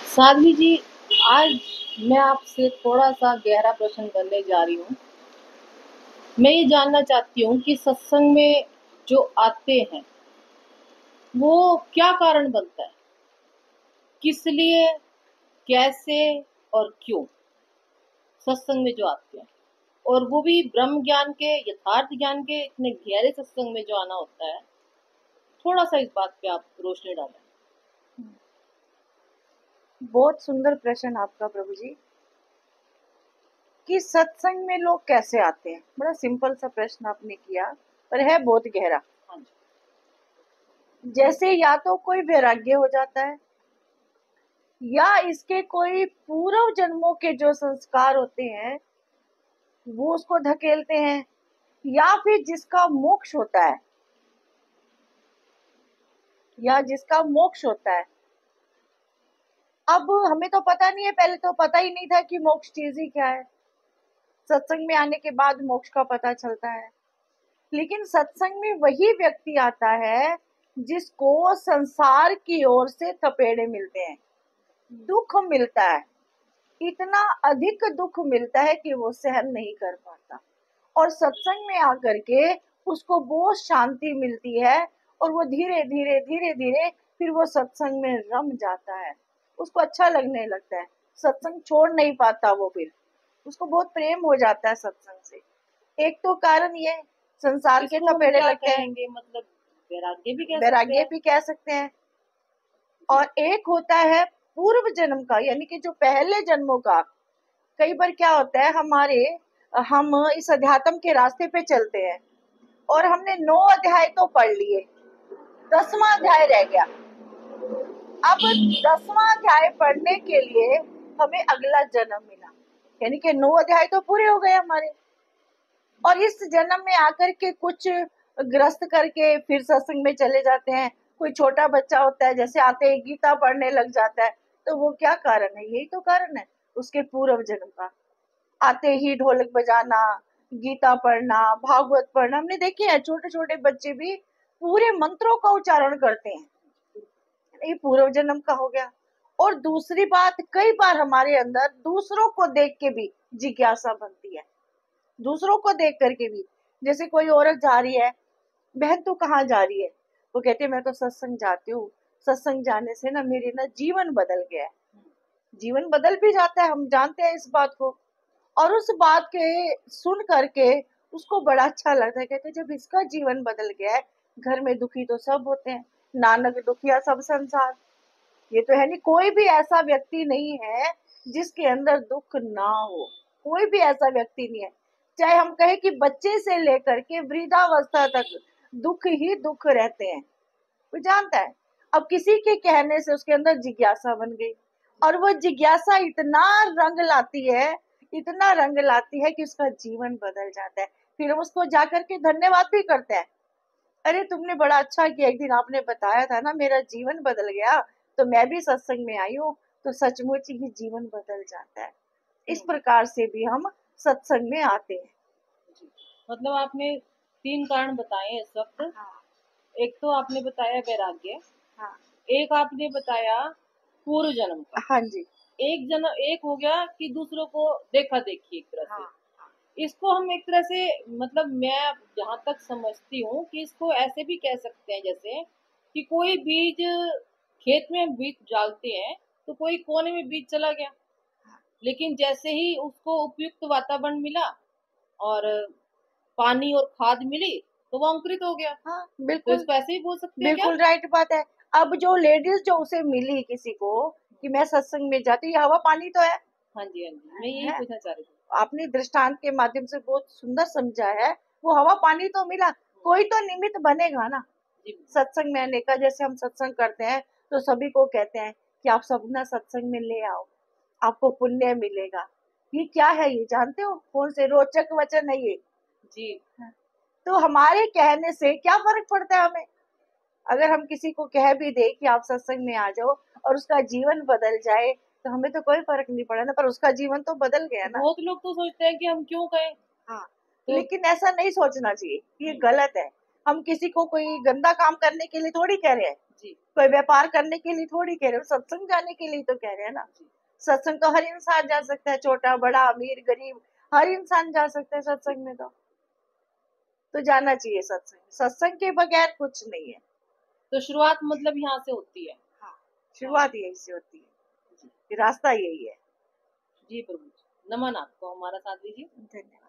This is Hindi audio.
साध्वी जी, आज मैं आपसे थोड़ा-सा गहरा प्रश्न करने जा रही हूँ। मैं ये जानना चाहती हूँ कि सत्संग में जो आते हैं, वो क्या कारण बनता है? किस लिए, कैसे और क्यों? सत्संग में जो आते हैं और वो भी ब्रह्म ज्ञान के, यथार्थ ज्ञान के इतने गहरे सत्संग में जो आना होता है, थोड़ा-सा इस बात पे आप रोशनी डालें। बहुत सुंदर प्रश्न आपका प्रभु जी कि सत्संग में लोग कैसे आते हैं। बड़ा सिंपल सा प्रश्न आपने किया, पर है बहुत गहरा। हाँ जी। जैसे या तो कोई वैराग्य हो जाता है, या इसके कोई पूर्व जन्मों के जो संस्कार होते हैं वो उसको धकेलते हैं, या फिर जिसका मोक्ष होता है, या जिसका मोक्ष होता है। अब हमें तो पता नहीं है, पहले तो पता ही नहीं था कि मोक्ष चीज ही क्या है। सत्संग में आने के बाद मोक्ष का पता चलता है। लेकिन सत्संग में वही व्यक्ति आता है जिसको संसार की ओर से थपेड़े मिलते हैं, दुख मिलता है, इतना अधिक दुख मिलता है कि वो सहन नहीं कर पाता। और सत्संग में आकर के उसको बहुत शांति मिलती है, और वो धीरे धीरे धीरे धीरे फिर वो सत्संग में रम जाता है, उसको अच्छा लगने लगता है, सत्संग छोड़ नहीं पाता वो, फिर उसको बहुत प्रेम हो जाता है सत्संग से। एक तो कारण ये संसार के इसको हम थपेड़े क्या लगते हैं, कहेंगे, मतलब वैराग्य भी कह सकते वैराग्य हैं? भी कह सकते हैं। और एक होता है पूर्व जन्म का, यानी कि जो पहले जन्मों का। कई बार क्या होता है, हम इस अध्यात्म के रास्ते पे चलते हैं और हमने 9 अध्याय तो पढ़ लिए, 10वां अध्याय रह गया। अब 10वां अध्याय पढ़ने के लिए हमें अगला जन्म मिला, यानी कि 9 अध्याय तो पूरे हो गए हमारे। और इस जन्म में आकर के कुछ ग्रस्त करके फिर सत्संग में चले जाते हैं। कोई छोटा बच्चा होता है, जैसे आते ही गीता पढ़ने लग जाता है, तो वो क्या कारण है? यही तो कारण है उसके पूर्व जन्म का। आते ही ढोलक बजाना, गीता पढ़ना, भागवत पढ़ना, हमने देखे हैं छोटे छोटे बच्चे भी पूरे मंत्रों का उच्चारण करते हैं। ये पूर्व जन्म का हो गया। और दूसरी बात, कई बार हमारे अंदर दूसरों को देख के भी जिज्ञासा बनती है, दूसरों को देख करके भी। जैसे कोई औरत जा रही है, बहन तू कहाँ जा रही है? वो कहती है मैं तो सत्संग जाती हूँ, सत्संग जाने से ना मेरे ना जीवन बदल गया है। जीवन बदल भी जाता है, हम जानते हैं इस बात को। और उस बात के सुन करके उसको बड़ा अच्छा लगता है, कहते जब इसका जीवन बदल गया है, घर में दुखी तो सब होते हैं, नानक दुखिया सब संसार। ये तो है नहीं, कोई भी ऐसा व्यक्ति नहीं है जिसके अंदर दुख ना हो, कोई भी ऐसा व्यक्ति नहीं है। चाहे हम कहें कि बच्चे से लेकर के वृद्धावस्था तक दुख ही दुख रहते हैं, वो जानता है। अब किसी के कहने से उसके अंदर जिज्ञासा बन गई, और वो जिज्ञासा इतना रंग लाती है, इतना रंग लाती है कि उसका जीवन बदल जाता है। फिर हम उसको जाकर के धन्यवाद भी करते हैं, अरे तुमने बड़ा अच्छा किया, एक दिन आपने बताया था ना, मेरा जीवन बदल गया, तो मैं भी सत्संग में आई हूँ। तो सचमुच ही जीवन बदल जाता है। इस प्रकार से भी हम सत्संग में आते हैं। जी। मतलब आपने 3 कारण बताए हैं इस वक़्त। हाँ, एक तो आपने बताया वैराग्य, हाँ, एक आपने बताया पूर्व जन्म का, हाँ जी, एक हो गया कि दूसरों को देखा-देखी एक तरह हाँ, से। इसको हम एक तरह से, मतलब मैं जहाँ तक समझती हूँ कि इसको ऐसे भी कह सकते हैं, जैसे कि कोई बीज खेत में बीज डालते हैं, तो कोई कोने में बीज चला गया, लेकिन जैसे ही उसको उपयुक्त वातावरण मिला और पानी और खाद मिली, तो वो अंकुरित हो गया। हाँ, तो बिल्कुल, इसको ऐसे ही बोल सकते हैं क्या? बिल्कुल राइट बात है। अब जो लेडीज जो उसे मिली किसी को कि मैं सत्संग में जाती हूँ, ये हवा पानी तो हाँ जी, हाँ जी, मैं यही है। पूछना चाह रही थी। आपने दृष्टांत के माध्यम से बहुत सुंदर समझा है। वो हवा पानी तो मिला, कोई तो निमित्त बनेगा ना जी। सत्संग में आने का। जैसे हम सत्संग करते हैं तो सभी को कहते हैं कि आप सब ना सत्संग में ले आओ, आपको पुण्य मिलेगा। ये क्या है, ये जानते हो? कौन से रोचक वचन है ये? जी। तो हमारे कहने से क्या फर्क पड़ता है हमें? अगर हम किसी को कह भी दे कि आप सत्संग में आ जाओ और उसका जीवन बदल जाए, तो हमें तो कोई फर्क नहीं पड़ा ना, पर उसका जीवन तो बदल गया ना। बहुत लोग तो सोचते हैं कि हम क्यों कहें। हाँ, तो लेकिन ऐसा नहीं सोचना चाहिए, ये गलत है। हम किसी को कोई गंदा काम करने के लिए थोड़ी कह रहे हैं। जी कोई व्यापार करने के लिए थोड़ी कह रहे हो, सत्संग जाने के लिए तो कह रहे हैं ना। जी सत्संग तो हर इंसान जा सकता है, छोटा बड़ा अमीर गरीब हर इंसान जा सकता है सत्संग में। तो जाना चाहिए सत्संग, सत्संग के बगैर कुछ नहीं है। तो शुरुआत मतलब यहाँ से होती है। हाँ, शुरुआत यही से होती जी है, रास्ता यही है। जी प्रभु जी, नमन आपको, हमारा साथ दीजिए। धन्यवाद।